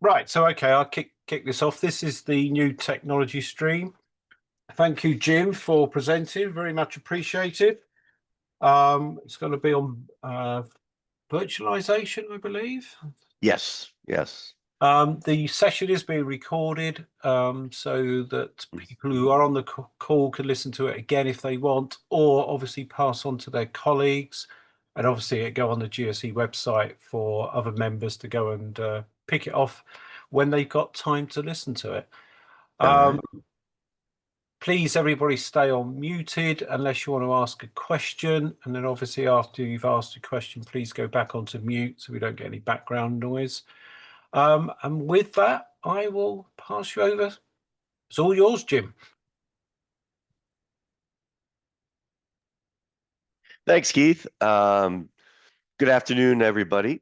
Right, so okay, I'll kick this off. This is the new technology stream. Thank you, Jim, for presenting. Very much appreciated. It's going to be on virtualization, I believe. Yes, yes. The session is being recorded so that people who are on the call can listen to it again if they want, or obviously pass on to their colleagues. And obviously, it go on the GSE website for other members to go and pick it off when they've got time to listen to it. All Um, right. please, everybody, stay on muted unless you want to ask a question. And then, obviously, after you've asked a question, please go back onto mute so we don't get any background noise. And with that, I will pass you over. It's all yours, Jim. Thanks, Keith. Good afternoon, everybody.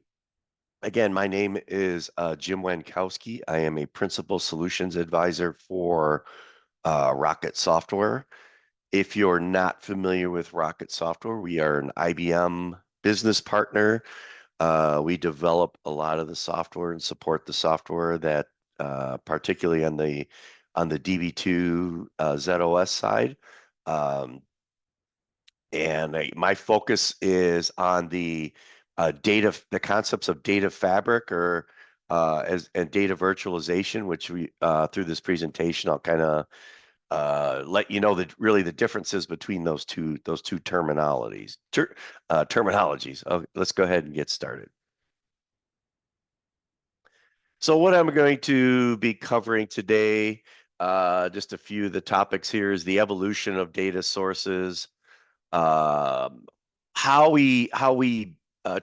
Again, my name is Jim Wankowski. I am a Principal Solutions Advisor for Rocket Software. If you're not familiar with Rocket Software, we are an IBM business partner. We develop a lot of the software and support the software that, particularly on the DB2 ZOS side. My focus is on the the concepts of data fabric and data virtualization, which we through this presentation I'll kind of let you know that really the differences between those two terminologies. Terminologies. Okay, let's go ahead and get started. So what I'm going to be covering today, just a few of the topics here, is the evolution of data sources, how we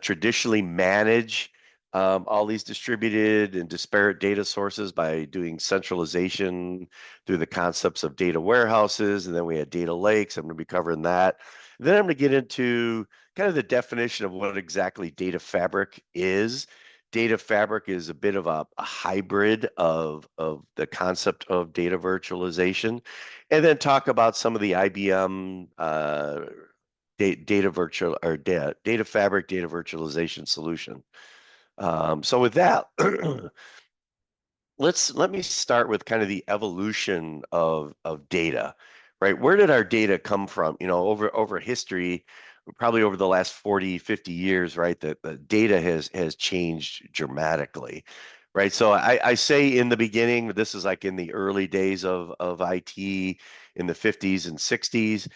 traditionally manage all these distributed and disparate data sources by doing centralization through the concepts of data warehouses, and then we had data lakes. I'm going to be covering that. Then I'm going to get into kind of the definition of what exactly data fabric is. Data fabric is a bit of a hybrid of the concept of data virtualization, and then talk about some of the IBM data fabric data virtualization solution. So with that, let me start with kind of the evolution of data, right? Where did our data come from? Over history, probably over the last 40, 50 years, right? The data has changed dramatically, right? So I say in the beginning, this is like in the early days of IT in the 50s and 60s,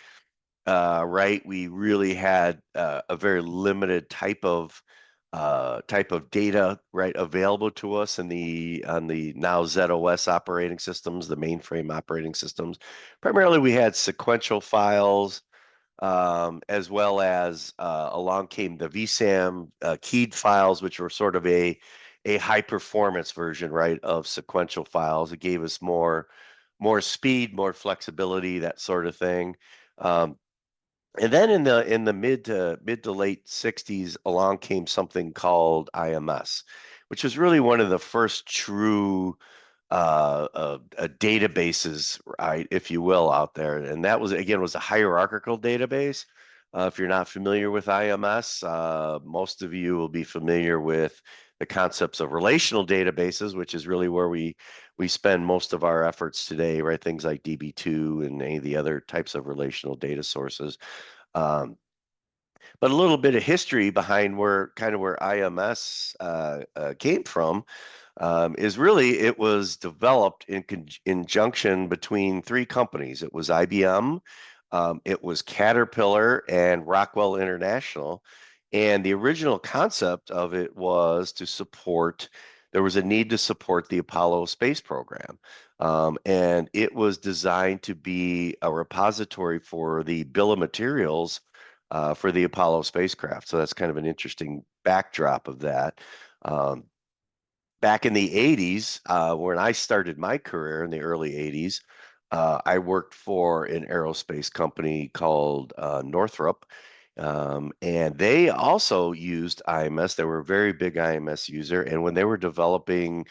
right? We really had a very limited type of data, right, available to us on the now ZOS operating systems, the mainframe operating systems. Primarily, we had sequential files, as well as along came the VSAM keyed files, which were sort of a high performance version, right, of sequential files. It gave us more speed, more flexibility, that sort of thing. And then in the mid to late 60s, along came something called IMS, which was really one of the first true databases, right, if you will, out there. And that was a hierarchical database. If you're not familiar with IMS, most of you will be familiar with the concepts of relational databases, which is really where we spend most of our efforts today, right? Things like DB2 and any of the other types of relational data sources. Um, but a little bit of history behind where IMS came from, is really it was developed in conjunction between three companies. It was IBM, it was Caterpillar, and Rockwell International. And the original concept of it was there was a need to support the Apollo space program. And it was designed to be a repository for the bill of materials for the Apollo spacecraft. So that's kind of an interesting backdrop of that. Um, Back in the 80s, when I started my career in the early 80s, I worked for an aerospace company called Northrop. And they also used IMS. They were a very big IMS user. And when they were developing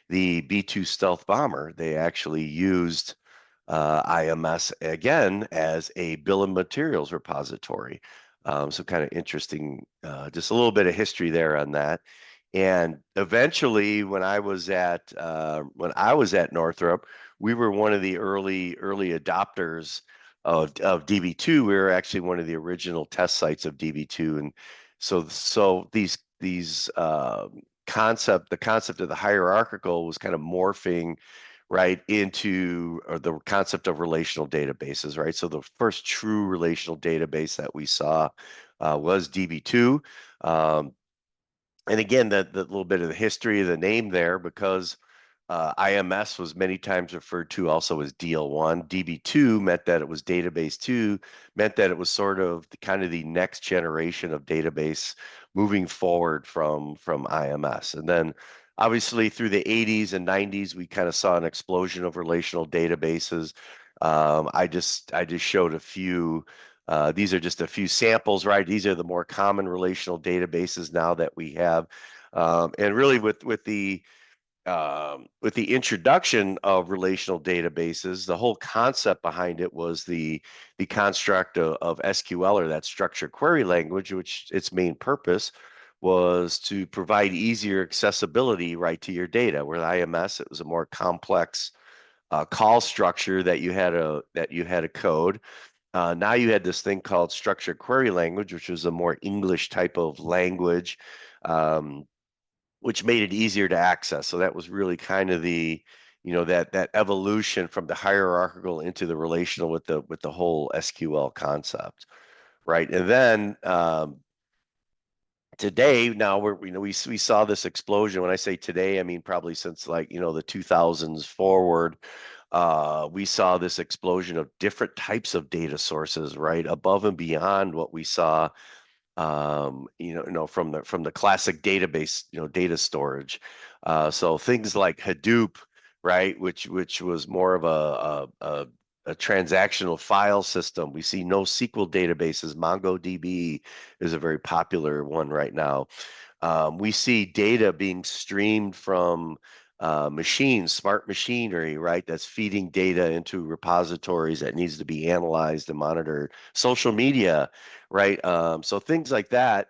the B-2 stealth bomber, they actually used IMS again as a bill of materials repository. So kind of interesting, just a little bit of history there on that. And eventually, when I was at Northrop, we were one of the early adopters of DB2. We were actually one of the original test sites of DB2, and so these the concept of the hierarchical was kind of morphing right into or the concept of relational databases, right? So the first true relational database that we saw was DB2. Um, and again, the little bit of the history of the name there, because IMS was many times referred to also as DL1. DB2 meant that it was database 2, meant that it was sort of kind of the next generation of database moving forward from IMS. And then obviously through the 80s and 90s, we kind of saw an explosion of relational databases. I just showed a few. These are just a few samples, right? These are the more common relational databases now that we have. And really with the introduction of relational databases, the whole concept behind it was the construct of SQL, or that structured query language, which its main purpose was to provide easier accessibility right to your data. With IMS, it was a more complex call structure that you had a code. Now you had this thing called structured query language, which was a more English type of language. Which made it easier to access. So that was really kind of that evolution from the hierarchical into the relational with the whole SQL concept, right? And then today, now we saw this explosion. When I say today, I mean probably since like the 2000s forward. We saw this explosion of different types of data sources, right, above and beyond what we saw from the classic database, data storage. So things like Hadoop, right, which was more of a transactional file system. We see NoSQL databases. MongoDB is a very popular one right now. We see data being streamed from machines, smart machinery, right? That's feeding data into repositories that needs to be analyzed and monitored. Social media, right? So things like that,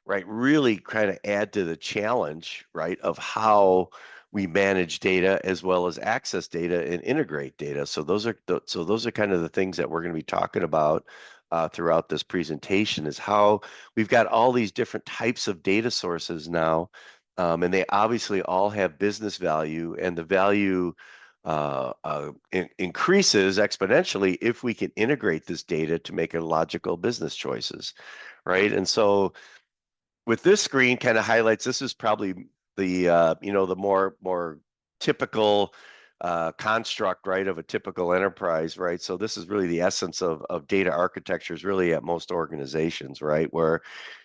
right, really kind of add to the challenge, right, of how we manage data as well as access data and integrate data. So those are kind of the things that we're going to be talking about throughout this presentation, is how we've got all these different types of data sources now, and they obviously all have business value, and the value increases exponentially if we can integrate this data to make a logical business choices, right? And so with this screen kind of highlights, this is probably the more typical construct, right, of a typical enterprise, right? So this is really the essence of data architectures really at most organizations, right, where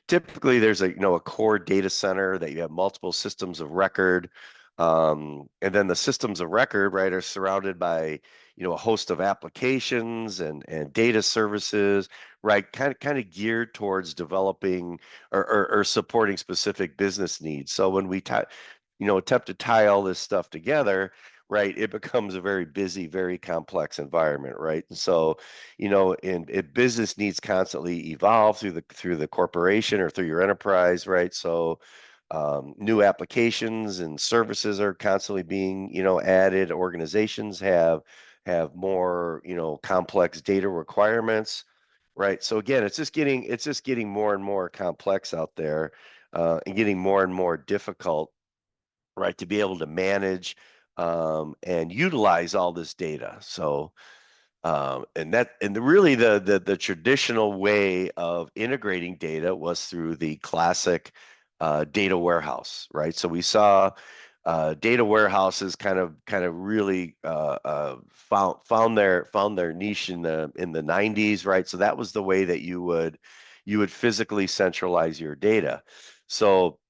typically there's a core data center that you have multiple systems of record, and then the systems of record, right, are surrounded by a host of applications and data services, right, kind of geared towards developing or supporting specific business needs. So when we attempt to tie all this stuff together, right, it becomes a very busy, very complex environment, right? And so, and business needs constantly evolve through the corporation or through your enterprise, right? So new applications and services are constantly being, added. Organizations have more, complex data requirements, right? So again, it's just getting more and more complex out there, and getting more and more difficult, right, to be able to manage and utilize all this data. So really the traditional way of integrating data was through the classic data warehouse, right? So we saw data warehouses kind of really found their niche in the 90s, right? So that was the way that you would physically centralize your data. So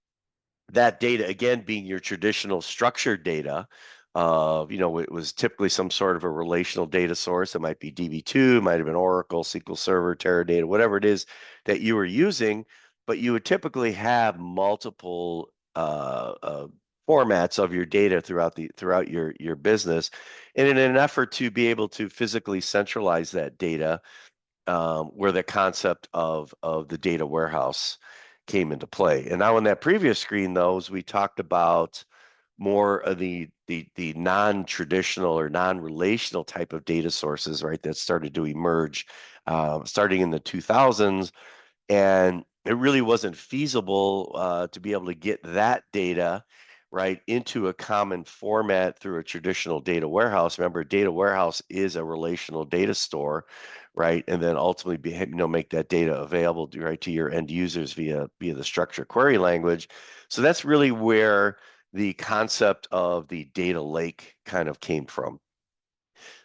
that data again being your traditional structured data, it was typically some sort of a relational data source. It might be DB2, might have been Oracle, SQL Server, Teradata, whatever it is that you were using, but you would typically have multiple formats of your data throughout your business, and in an effort to be able to physically centralize that data, where the concept of the data warehouse came into play. And now in that previous screen, though, as we talked about more of the non-traditional or non-relational type of data sources, right, that started to emerge starting in the 2000s. And it really wasn't feasible to be able to get that data right into a common format through a traditional data warehouse. Remember, data warehouse is a relational data store, right? And then ultimately make that data available right to your end users via the structured query language. So that's really where the concept of the data lake kind of came from.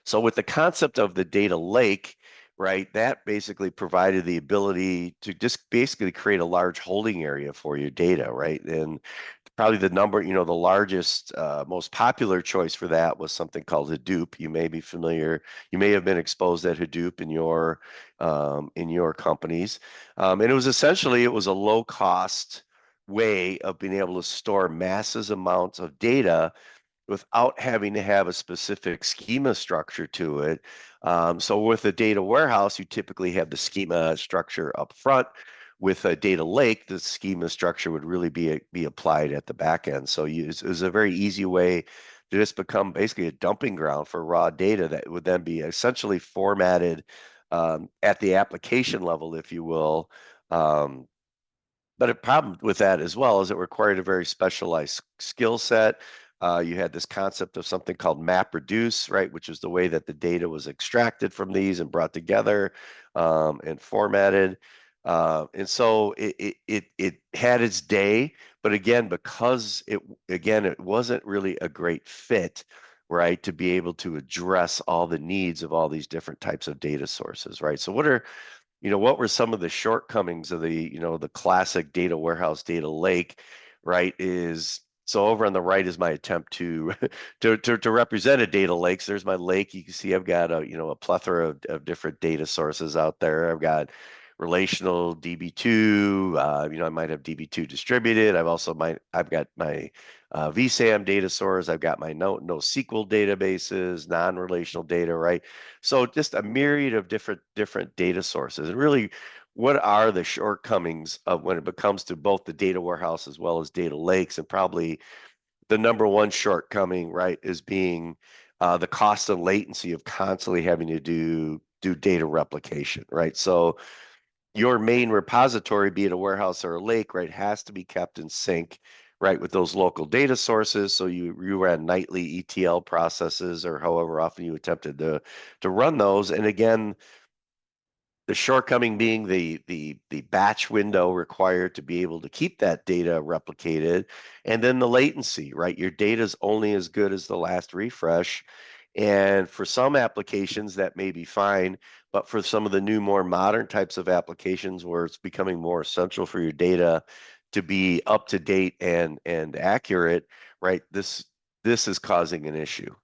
So with the concept of the data lake, right, that basically provided the ability to just basically create a large holding area for your data, right? And probably the number, the largest, most popular choice for that was something called Hadoop. You may be familiar, you may have been exposed at Hadoop in your companies. And it was a low cost way of being able to store massive amounts of data without having to have a specific schema structure to it. So with a data warehouse, you typically have the schema structure up front. With a data lake, the schema structure would really be applied at the back end. So it was a very easy way to just become basically a dumping ground for raw data that would then be essentially formatted at the application level, if you will. But a problem with that as well is it required a very specialized skill set. You had this concept of something called map reduce, right, which is the way that the data was extracted from these and brought together and formatted. And so it had its day, but again, because it wasn't really a great fit, right, to be able to address all the needs of all these different types of data sources, right? So what were some of the shortcomings of the classic data warehouse data lake, right? So over on the right is my attempt to to represent a data lake. So there's my lake. You can see I've got a plethora of different data sources out there. I've got relational DB2. I might have DB2 distributed. I've got my vSAM data source. I've got my NoSQL databases, non-relational data, right? So just a myriad of different data sources. And really, what are the shortcomings of when it comes to both the data warehouse as well as data lakes? And probably the number one shortcoming, right, is being the cost and latency of constantly having to do data replication, right? So your main repository, be it a warehouse or a lake, right, has to be kept in sync, right, with those local data sources. So you ran nightly ETL processes or however often you attempted to run those. And again, the shortcoming being the batch window required to be able to keep that data replicated, and then the latency, right? Your data is only as good as the last refresh. And for some applications, that may be fine, but for some of the new, more modern types of applications where it's becoming more essential for your data to be up to date and accurate, right? This is causing an issue.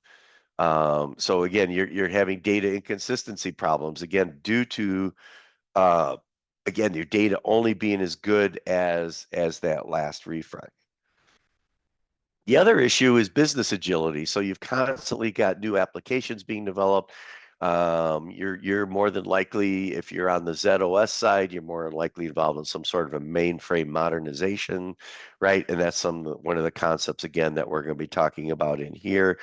So again, you're having data inconsistency problems again due to uh, again your data only being as good as that last refresh. The other issue is business agility. So you've constantly got new applications being developed. You're more than likely, if you're on the ZOS side, you're more than likely involved in some sort of a mainframe modernization, right? And that's one of the concepts again that we're going to be talking about in here.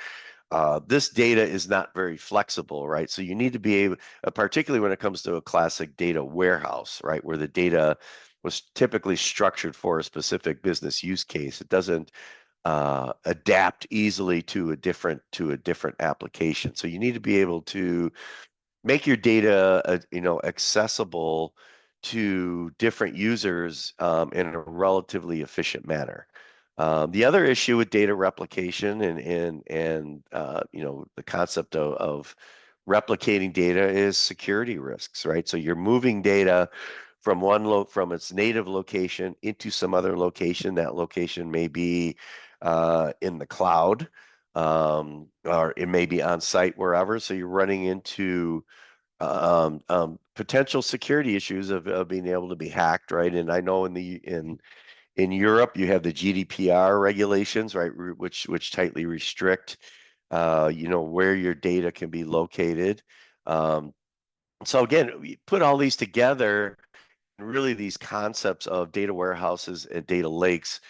This data is not very flexible, right? So you need to be able, particularly when it comes to a classic data warehouse, right, where the data was typically structured for a specific business use case. It doesn't adapt easily to a different application. So you need to be able to make your data, accessible to different users in a relatively efficient manner. The other issue with data replication and the concept of replicating data is security risks, right? So you're moving data from its native location into some other location. That location may be in the cloud, or it may be on site wherever. So you're running into potential security issues of being able to be hacked, right? And I know in Europe you have the GDPR regulations, right, which tightly restrict, where your data can be located. So again, we put all these together, really these concepts of data warehouses and data lakes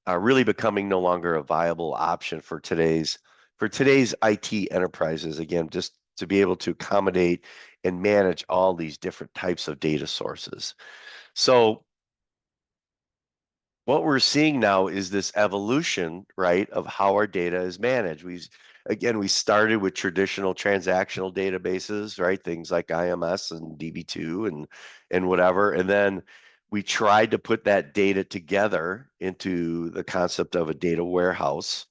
are really becoming no longer a viable option for today's IT enterprises. Again, just to be able to accommodate and manage all these different types of data sources. So what we're seeing now is this evolution, right, of how our data is managed. We started with traditional transactional databases, right, things like IMS and DB2 and whatever, and then we tried to put that data together into the concept of a data warehouse.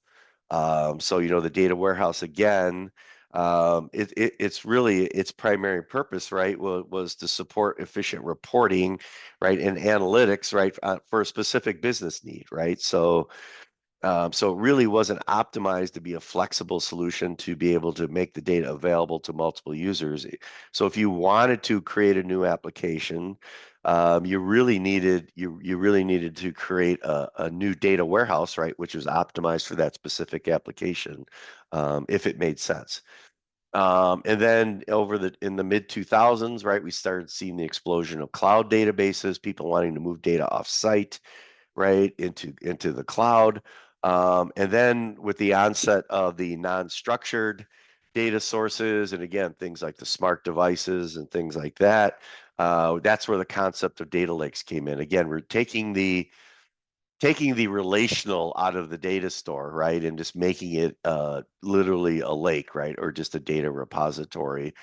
So the data warehouse again, it's really its primary purpose, right, was to support efficient reporting, right, and analytics, right, for a specific business need, right? So it really wasn't optimized to be a flexible solution to be able to make the data available to multiple users. So if you wanted to create a new application, you really needed to create a new data warehouse, right, which was optimized for that specific application, if it made sense. And then in the mid 2000s, right, we started seeing the explosion of cloud databases, people wanting to move data off site, right, into the cloud. And then with the onset of the non-structured data sources, and again, things like the smart devices and things like that, that's where the concept of data lakes came in. Again, we're taking the relational out of the data store, right, and just making it literally a lake, right, or just a data repository.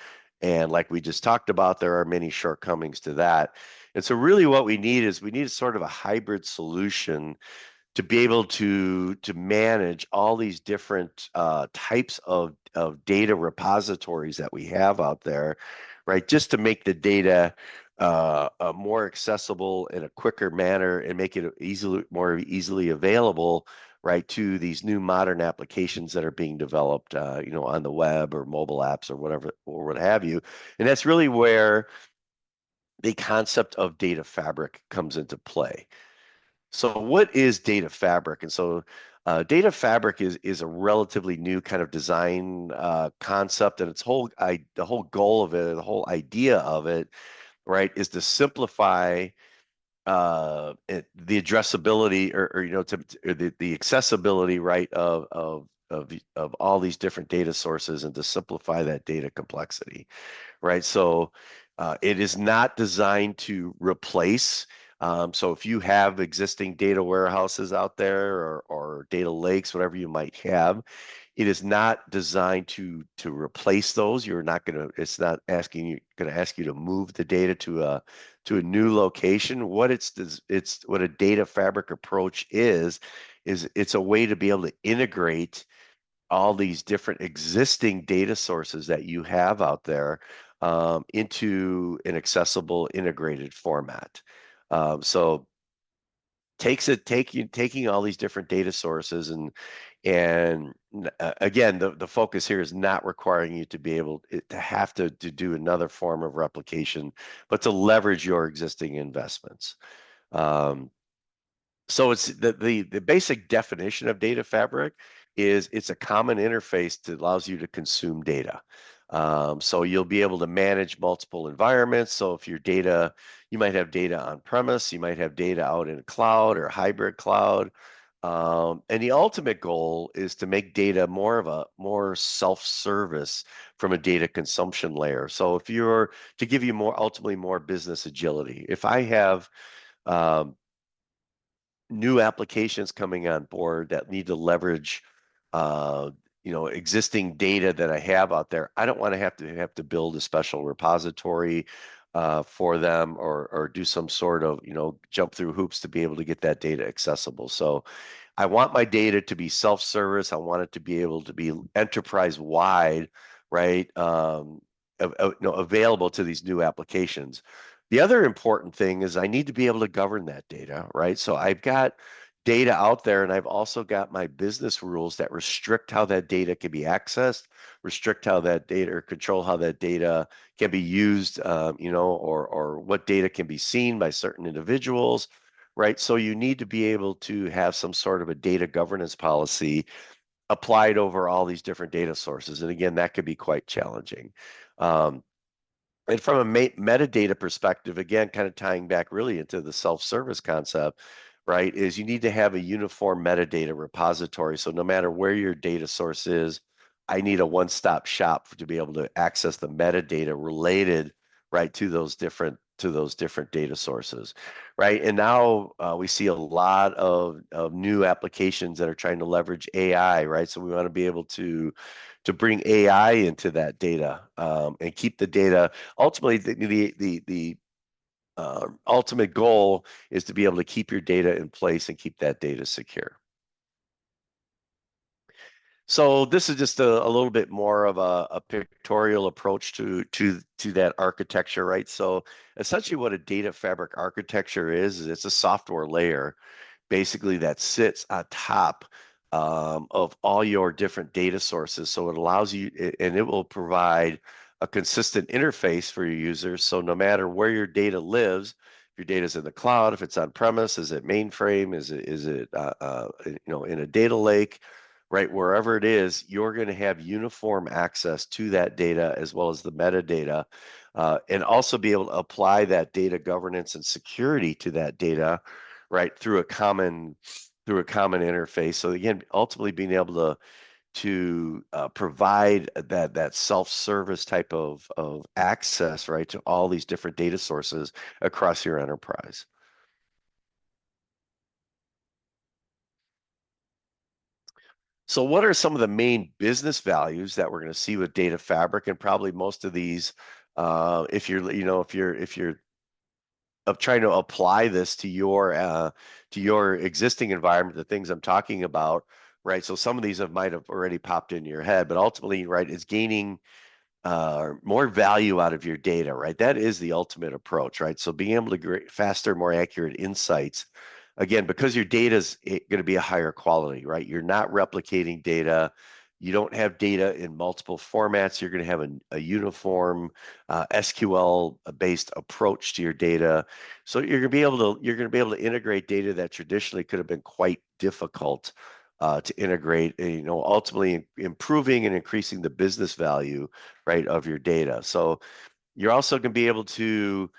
And like we just talked about, there are many shortcomings to that. And so really what we need sort of a hybrid solution to be able to manage all these different types of data repositories that we have out there, right? Just to make the data more accessible in a quicker manner and make it more easily available, right, to these new modern applications that are being developed, on the web or mobile apps or whatever or what have you. And that's really where the concept of data fabric comes into play. So what is data fabric? And so data fabric is a relatively new kind of design concept, and the whole goal of it, the whole idea of it, right, is to simplify the addressability or the accessibility, right, of all these different data sources and to simplify that data complexity, right? So it is not designed to replace. So if you have existing data warehouses out there or data lakes, whatever you might have, it is not designed to replace those. It's not going to ask you to move the data to a new location. It's what a data fabric approach is it's a way to be able to integrate all these different existing data sources that you have out there into an accessible integrated format. So taking all these different data sources and again, the focus here is not requiring you to be able to have to do another form of replication, but to leverage your existing investments. Um, so it's the basic definition of data fabric is it's a common interface that allows you to consume data. So you'll be able to manage multiple environments. So if your data, you might have data on premise, you might have data out in cloud or hybrid cloud. And the ultimate goal is to make data more self-service from a data consumption layer. So if you're to give you ultimately more business agility. If I have um, new applications coming on board that need to leverage uh, existing data that I have out there. I don't want to have to build a special repository for them or do some sort of jump through hoops to be able to get that data accessible. So I want my data to be self-service. I want it to be able to be enterprise wide, right? Available to these new applications. The other important thing is I need to be able to govern that data, right? So I've got data out there and I've also got my business rules that restrict how that data can be accessed, restrict how that data or control how that data can be used, or what data can be seen by certain individuals, right? So you need to be able to have some sort of a data governance policy applied over all these different data sources. And again, that could be quite challenging. Um, And from a metadata perspective, again, kind of tying back really into the self-service concept, right, is you need to have a uniform metadata repository. So no matter where your data source is, I need a one-stop shop to be able to access the metadata related, right, to those different data sources, right? And now we see a lot of new applications that are trying to leverage AI, right? So we want to be able to bring AI into that data and keep the data. Ultimately, the ultimate goal is to be able to keep your data in place and keep that data secure. So this is just a little bit more of a pictorial approach to that architecture, right? So essentially what a data fabric architecture is it's a software layer basically that sits on top of all your different data sources. So it allows you, and it will provide a consistent interface for your users. So no matter where your data lives, if your data is in the cloud, if it's on premise, is it mainframe, is it in a data lake, right? Wherever it is, you're going to have uniform access to that data as well as the metadata, and also be able to apply that data governance and security to that data, right, through a common interface. So again, ultimately being able to provide that self-service type of access, right, to all these different data sources across your enterprise. So what are some of the main business values that we're going to see with data fabric? And probably most of these, if you're of trying to apply this to your existing environment, the things I'm talking about, right? So some of these might have already popped into your head, but ultimately, right, is gaining more value out of your data, right? That is the ultimate approach, right? So being able to get faster, more accurate insights, again, because your data is going to be a higher quality, right? You're not replicating data. You don't have data in multiple formats. You're going to have a uniform SQL-based approach to your data. So you're going to be able to integrate data that traditionally could have been quite difficult to integrate, ultimately improving and increasing the business value, right, of your data. So you're also going to be able to,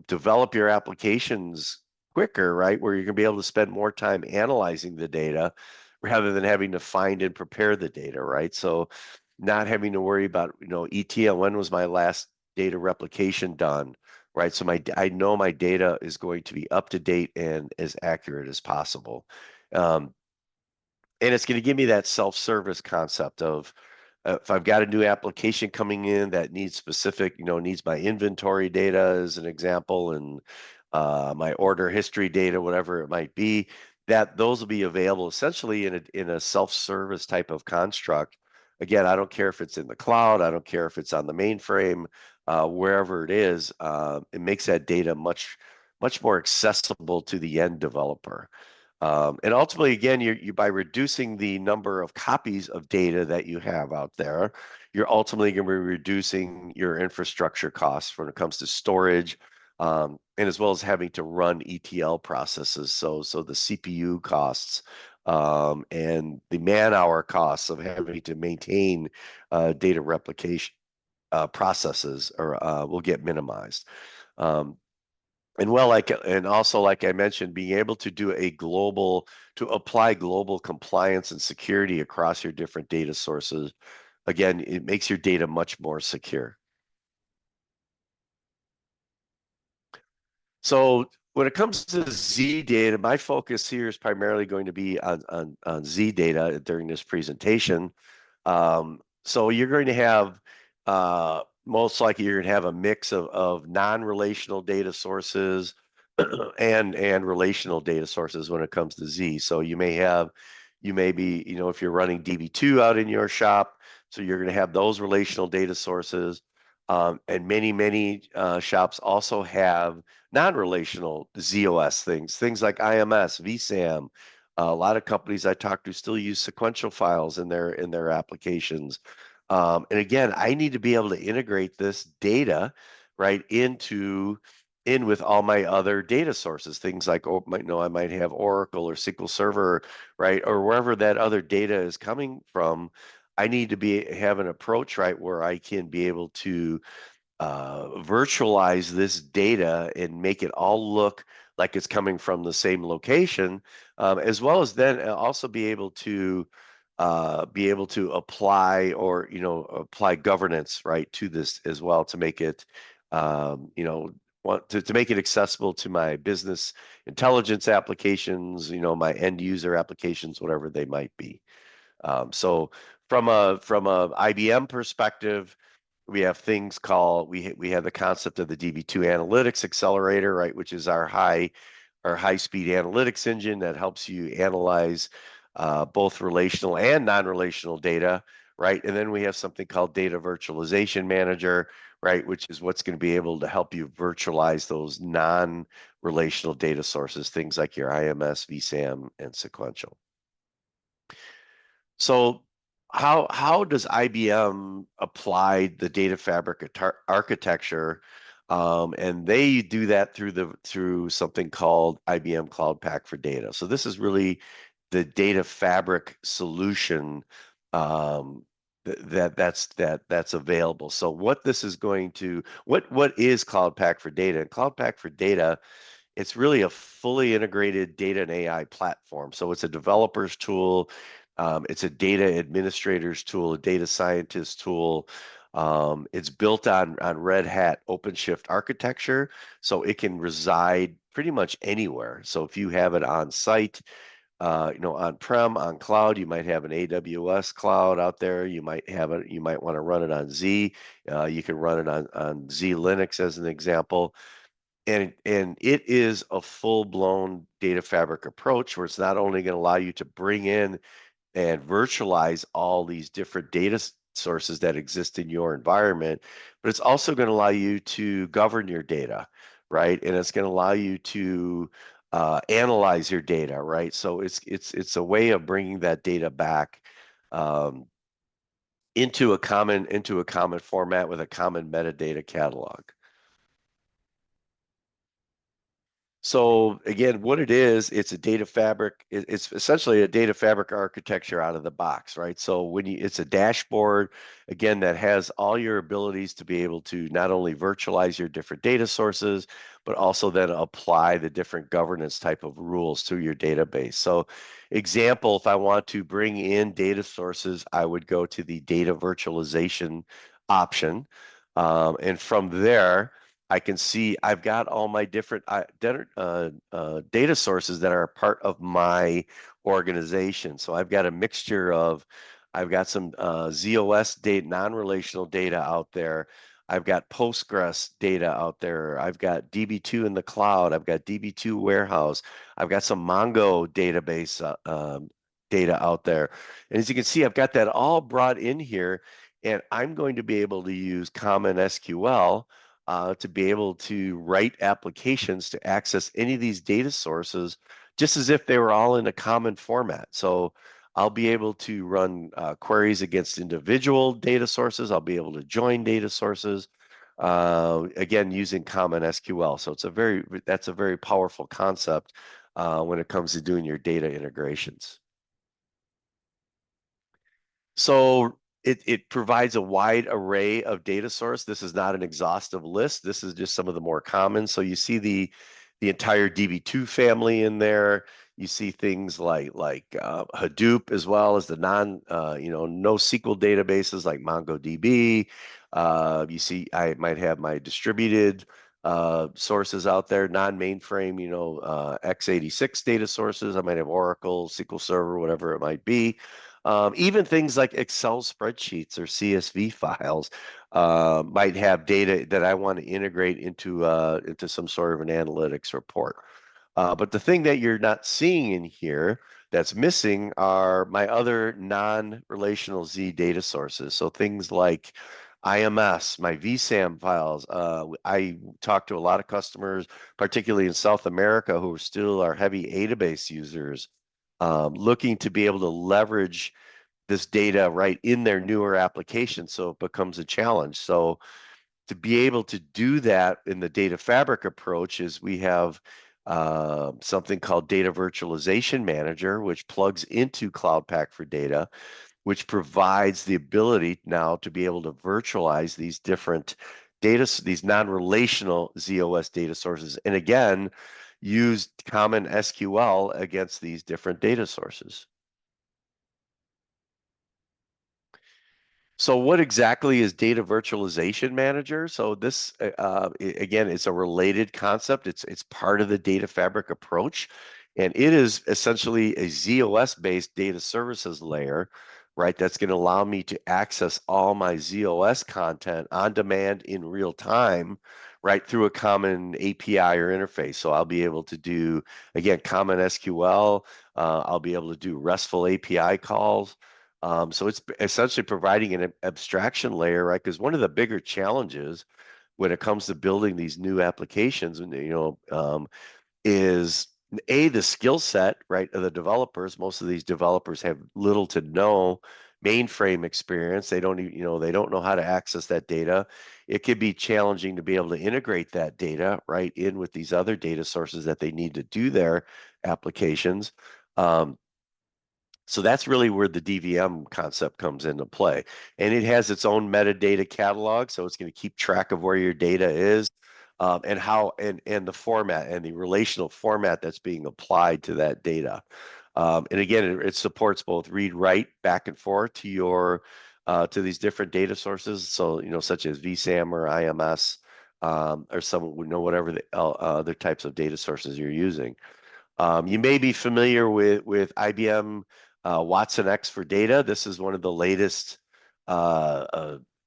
develop your applications quicker, right, where you're going to be able to spend more time analyzing the data rather than having to find and prepare the data, right? So not having to worry about, ETL, when was my last data replication done, right? So I know my data is going to be up to date and as accurate as possible. Um, and it's going to give me that self-service concept of if I've got a new application coming in that needs specific, needs my inventory data as an example, and my order history data, whatever it might be, that those will be available essentially in a self-service type of construct. Again, I don't care if it's in the cloud, I don't care if it's on the mainframe, wherever it is, it makes that data much more accessible to the end developer. And ultimately, again, you by reducing the number of copies of data that you have out there, you're ultimately going to be reducing your infrastructure costs when it comes to storage, and as well as having to run ETL processes. So the CPU costs and the man-hour costs of having to maintain data replication processes will get minimized. Um, and also, like I mentioned, being able to to apply global compliance and security across your different data sources, again, it makes your data much more secure. So when it comes to Z data, my focus here is primarily going to be on Z data during this presentation. So you're going to have most likely you're going to have a mix of non-relational data sources and relational data sources when it comes to Z. So you may be, if you're running DB2 out in your shop, so you're going to have those relational data sources. And many shops also have non-relational ZOS things like IMS, VSAM. A lot of companies I talk to still use sequential files in their applications. And again, I need to be able to integrate this data right in with all my other data sources, things like I might have Oracle or SQL Server, right, or wherever that other data is coming from. I need to have an approach, right, where I can be able to virtualize this data and make it all look like it's coming from the same location, as well as then also be able to apply or apply governance right to this as well to make it want to make it accessible to my business intelligence applications, my end user applications, whatever they might be. So from a IBM perspective, we have things called we have the concept of the DB2 Analytics Accelerator, right, which is our high speed analytics engine that helps you analyze both relational and non-relational data, right? And then we have something called Data Virtualization Manager, right, which is what's going to be able to help you virtualize those non-relational data sources, things like your IMS, vSAM, and sequential. So how does IBM apply the data fabric architecture? And they do that through something called IBM Cloud Pak for Data. So this is really the data fabric solution that's available. So what this is going to what is Cloud Pak for Data? And Cloud Pak for Data, it's really a fully integrated data and AI platform. So it's a developer's tool. It's a data administrator's tool, a data scientist tool. It's built on Red Hat OpenShift architecture, so it can reside pretty much anywhere. So if you have it on site, on-prem, on cloud, you might have an AWS cloud out there. You might want to run it on Z. You can run it on Z Linux as an example. And it is a full-blown data fabric approach where it's not only going to allow you to bring in and virtualize all these different data sources that exist in your environment, but it's also going to allow you to govern your data, right? And it's going to allow you to analyze your data, right? So it's a way of bringing that data back um, into a common format with a common metadata catalog. So again, what it is, it's a data fabric. It's essentially a data fabric architecture out of the box, right? So it's a dashboard, again, that has all your abilities to be able to not only virtualize your different data sources, but also then apply the different governance type of rules to your database. So example, if I want to bring in data sources, I would go to the data virtualization option. And from there, I can see I've got all my different data sources that are a part of my organization. So I've got a mixture of, I've got some ZOS data, non-relational data out there. I've got Postgres data out there. I've got DB2 in the cloud. I've got DB2 warehouse. I've got some Mongo database data out there. And as you can see, I've got that all brought in here, and I'm going to be able to use Common SQL to be able to write applications to access any of these data sources, just as if they were all in a common format. So I'll be able to run queries against individual data sources. I'll be able to join data sources, again, using Common SQL. So that's a very powerful concept when it comes to doing your data integrations. So it provides a wide array of data source. This is not an exhaustive list. This is just some of the more common. So you see the entire DB2 family in there. You see things like Hadoop, as well as the NoSQL databases like MongoDB. You see I might have my distributed sources out there, non-mainframe, x86 data sources. I might have Oracle, SQL Server, whatever it might be. Even things like Excel spreadsheets or CSV files might have data that I want to integrate into some sort of an analytics report. But the thing that you're not seeing in here that's missing are my other non-relational Z data sources. So things like IMS, my vSAM files. I talk to a lot of customers, particularly in South America, who still are heavy database users, looking to be able to leverage this data right in their newer application, so it becomes a challenge. So to be able to do that in the data fabric approach is we have something called Data Virtualization Manager, which plugs into Cloud Pak for Data. which provides the ability now to be able to virtualize these different data, these non-relational ZOS data sources. And again, use common SQL against these different data sources. So what exactly is data virtualization manager? So this, again, it's a related concept. It's part of the data fabric approach, and it is essentially a ZOS-based data services layer, right? That's going to allow me to access all my ZOS content on demand in real time, right, through a common API or interface. So I'll be able to do, again, common SQL. I'll be able to do RESTful API calls. So it's essentially providing an abstraction layer, right? Because one of the bigger challenges when it comes to building these new applications, is the skill set, right, of the developers. Most of these developers have little to no mainframe experience. They don't even, they don't know how to access that data. It could be challenging to be able to integrate that data right in with these other data sources that they need to do their applications. Um, so that's really where the DVM concept comes into play. And it has its own metadata catalog, so it's going to keep track of where your data is, and how and the format and the relational format that's being applied to that data. And again, it supports both read write back and forth to your to these different data sources. So such as VSAM or IMS, or some whatever the other types of data sources you're using. You may be familiar with IBM Watson X for data. This is one of the latest kind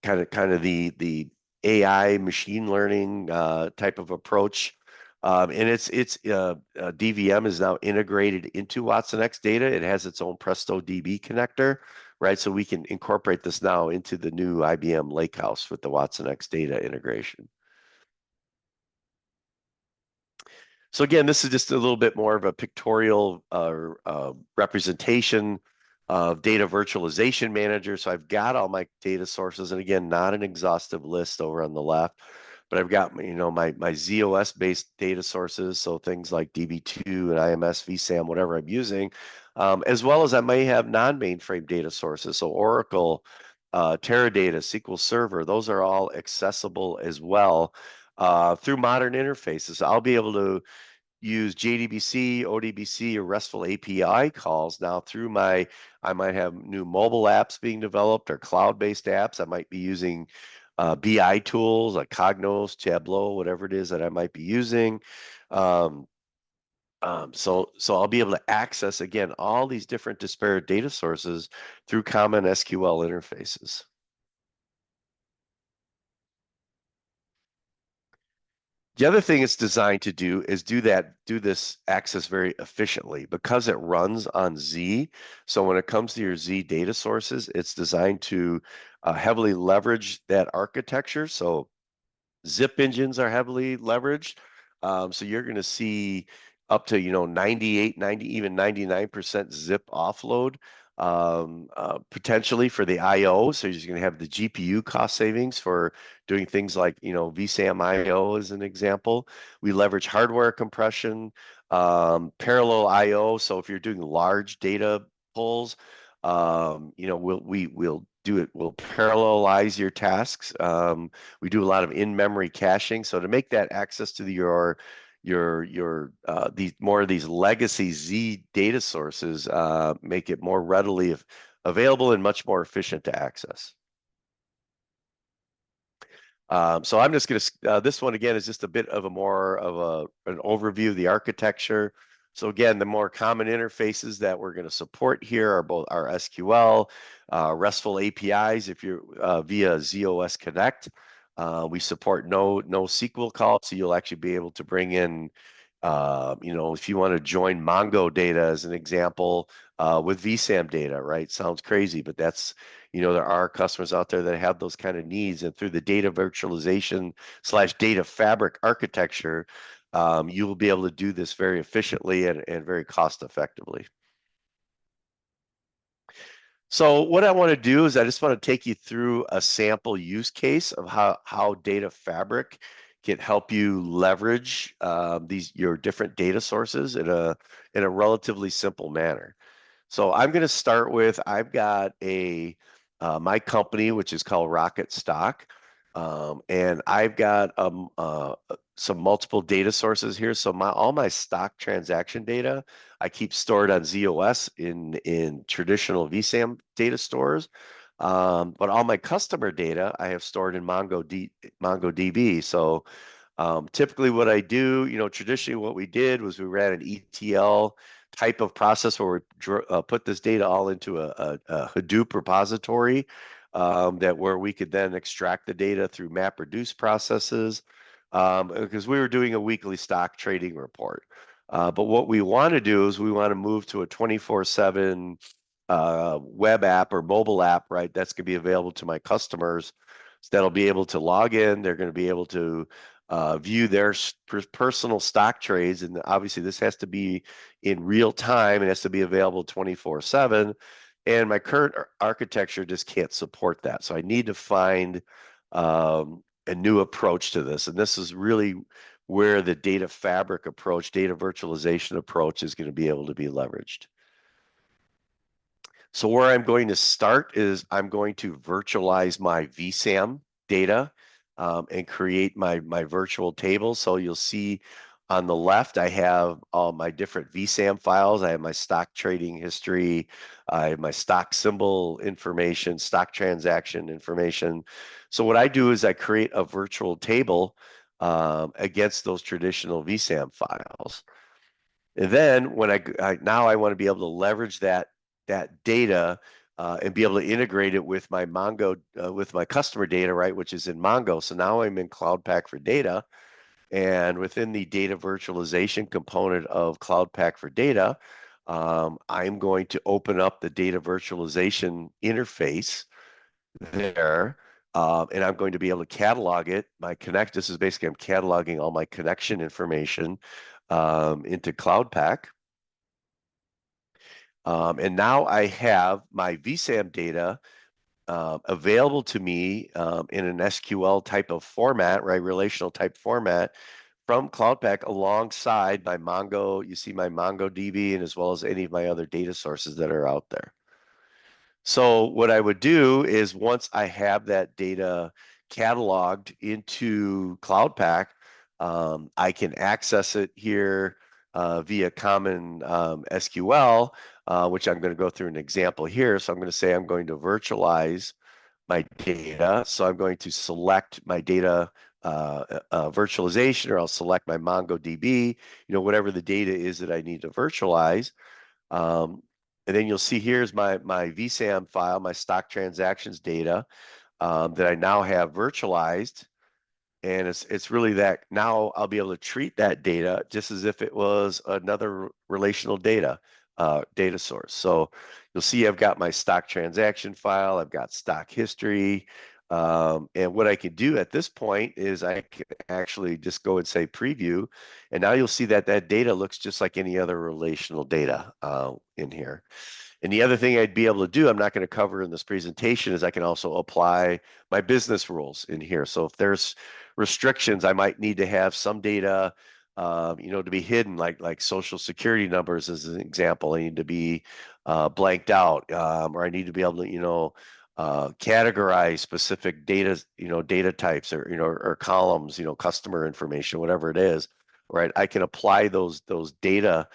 of the AI machine learning type of approach. And it's DVM is now integrated into Watson X data. It has its own Presto DB connector, right? So we can incorporate this now into the new IBM Lakehouse with the Watson X data integration. So again, this is just a little bit more of a pictorial representation of data virtualization manager. So I've got all my data sources, and again, not an exhaustive list over on the left, but I've got my ZOS based data sources, so things like DB2 and IMS, VSAM, whatever I'm using, as well as I may have non-mainframe data sources, so Oracle, Teradata, SQL Server. Those are all accessible as well through modern interfaces. I'll be able to use JDBC, ODBC, or RESTful API calls now through I might have new mobile apps being developed or cloud-based apps. I might be using BI tools like Cognos, Tableau, whatever it is that I might be using. Um, so I'll be able to access, again, all these different disparate data sources through common SQL interfaces. The other thing it's designed to do is do this access very efficiently because it runs on Z. So when it comes to your Z data sources, it's designed to heavily leverage that architecture. So zip engines are heavily leveraged. So you're going to see up to 98, 90, even 99% zip offload potentially for the IO. So you're just going to have the GPU cost savings for doing things like vSAM IO as an example. We leverage hardware compression, parallel IO. So if you're doing large data pulls, we'll do it. We'll parallelize your tasks. We do a lot of in-memory caching. So to make that access to these more of these legacy Z data sources, make it more readily available and much more efficient to access. So I'm just going to, this one again is just a bit of an overview of the architecture. So again, the more common interfaces that we're going to support here are both our SQL, RESTful APIs if you're via ZOS Connect. We support no SQL call, so you'll actually be able to bring in, if you want to join Mongo data as an example with vSAM data, right? Sounds crazy, but that's there are customers out there that have those kind of needs, and through the data virtualization / data fabric architecture, you will be able to do this very efficiently and very cost effectively. So what I want to do is I just want to take you through a sample use case of how data fabric can help you leverage your different data sources in a relatively simple manner. So I'm going to start with, I've got my company, which is called Rocket Stock. And I've got some multiple data sources here. So all my stock transaction data, I keep stored on ZOS in traditional vSAM data stores. But all my customer data I have stored in MongoDB. So typically what I do, traditionally what we did was we ran an ETL type of process where we put this data all into a Hadoop repository that where we could then extract the data through MapReduce processes because we were doing a weekly stock trading report. But what we want to do is we want to move to a 24/7 web app or mobile app, right? That's going to be available to my customers. So that'll be able to log in. They're going to be able to view their personal stock trades. And obviously, this has to be in real time. It has to be available 24/7. And my current architecture just can't support that. So I need to find a new approach to this. And this is really where the data fabric approach, data virtualization approach is going to be able to be leveraged. So where I'm going to start is I'm going to virtualize my vSAM data and create my virtual table. So you'll see on the left, I have all my different vSAM files. I have my stock trading history. I have my stock symbol information, stock transaction information. So what I do is I create a virtual table against those traditional vSAM files. And then when now I want to be able to leverage that data and be able to integrate it with my Mongo with my customer data, right, which is in Mongo. So now I'm in Cloud Pak for Data, and within the data virtualization component of Cloud Pak for Data, I'm going to open up the data virtualization interface there. And I'm going to be able to catalog it. This is basically, I'm cataloging all my connection information into Cloud Pak. And now I have my vSAM data available to me in an SQL type of format, right? Relational type format from Cloud Pak alongside my Mongo. You see my MongoDB and as well as any of my other data sources that are out there. So what I would do is once I have that data cataloged into Cloud Pak, I can access it here via common SQL, which I'm going to go through an example here. So I'm going to say I'm going to virtualize my data. So I'm going to select my data virtualization, or I'll select my MongoDB, whatever the data is that I need to virtualize. And then you'll see here's my vSAM file, my stock transactions data that I now have virtualized. And it's really that now I'll be able to treat that data just as if it was another relational data source. So you'll see I've got my stock transaction file, I've got stock history. And what I can do at this point is I can actually just go and say preview. And now you'll see that data looks just like any other relational data in here. And the other thing I'd be able to do, I'm not going to cover in this presentation, is I can also apply my business rules in here. So if there's restrictions, I might need to have some data, to be hidden, like social security numbers as an example. I need to be blanked out, or I need to be able to, categorize specific data, data types or columns, customer information, whatever it is, right? I can apply those data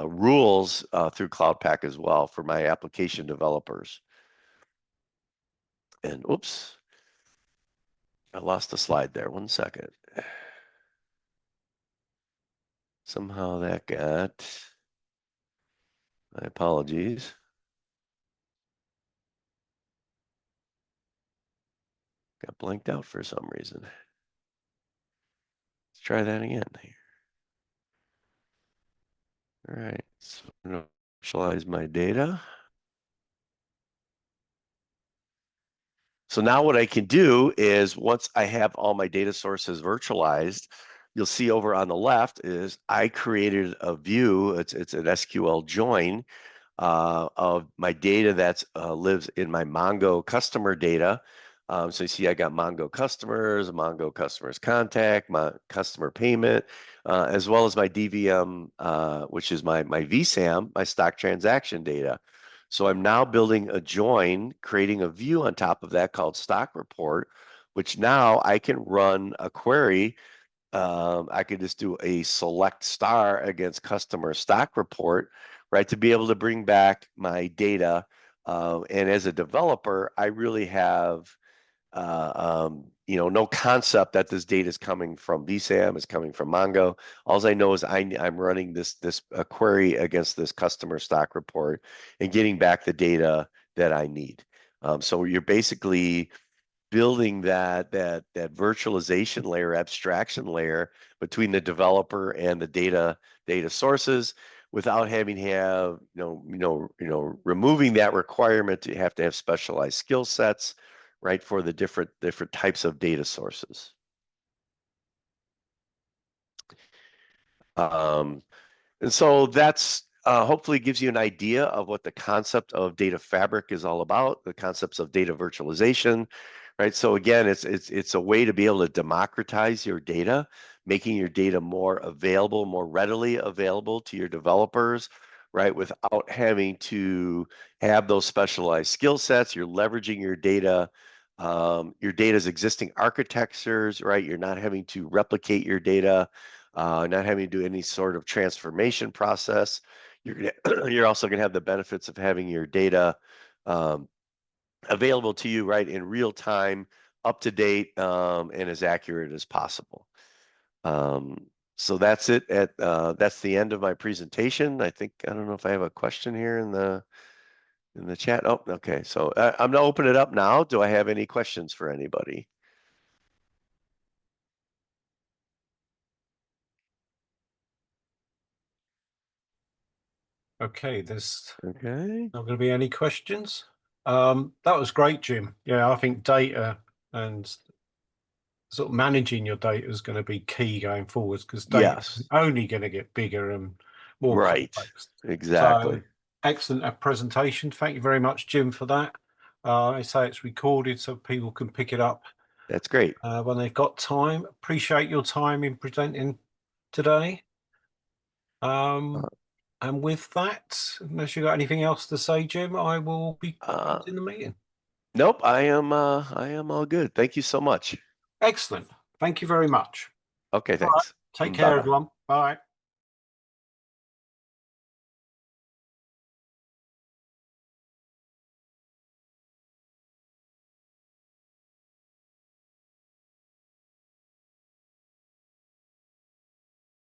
rules through Cloud Pak as well for my application developers. And oops, I lost a slide there. 1 second. Somehow that got, my apologies. Got blanked out for some reason. Let's try that again here. All right, so I'm going to visualize my data. So now what I can do is once I have all my data sources virtualized, you'll see over on the left is I created a view. It's an SQL join of my data that lives in my Mongo customer data. So you see, I got Mongo customers, Mongo customers contact, my customer payment, as well as my DVM, which is my VSAM, my stock transaction data. So I'm now building a join, creating a view on top of that called stock report, which now I can run a query. I could just do a select star against customer stock report, right, to be able to bring back my data. And as a developer, I really have no concept that this data is coming from VSAM, is coming from Mongo. All I know is I'm running this query against this customer stock report and getting back the data that I need. So you're basically building that virtualization layer, abstraction layer between the developer and the data sources without having to have removing that requirement to have specialized skill sets, right, for the different types of data sources. And so that's hopefully gives you an idea of what the concept of data fabric is all about, the concepts of data virtualization, right? So again, it's a way to be able to democratize your data, making your data more available, more readily available to your developers, right? Without having to have those specialized skill sets. You're leveraging your data's existing architectures, right? You're not having to replicate your data, not having to do any sort of transformation process. You're also going to have the benefits of having your data available to you, right, in real time, up to date, and as accurate as possible. So that's it. That's the end of my presentation. I don't know if I have a question here in the chat. Oh, okay. So I'm gonna open it up now. Do I have any questions for anybody? Okay, there's Okay. not going to be any questions. That was great, Jim. Yeah, I think data and sort of managing your data is going to be key going forwards because data is Yes. only going to get bigger and more Right. complex. So Exactly. excellent presentation. Thank you very much, Jim, for that. I say it's recorded so people can pick it up That's great. when they've got time. Appreciate your time in presenting today. Uh, And with that, unless you've got anything else to say, Jim, I will be uh, in the meeting. nope. I am all good. Thank you so much. Excellent. Thank you very much. Okay. All right. Thanks. Take Bye care, bye. everyone. Bye.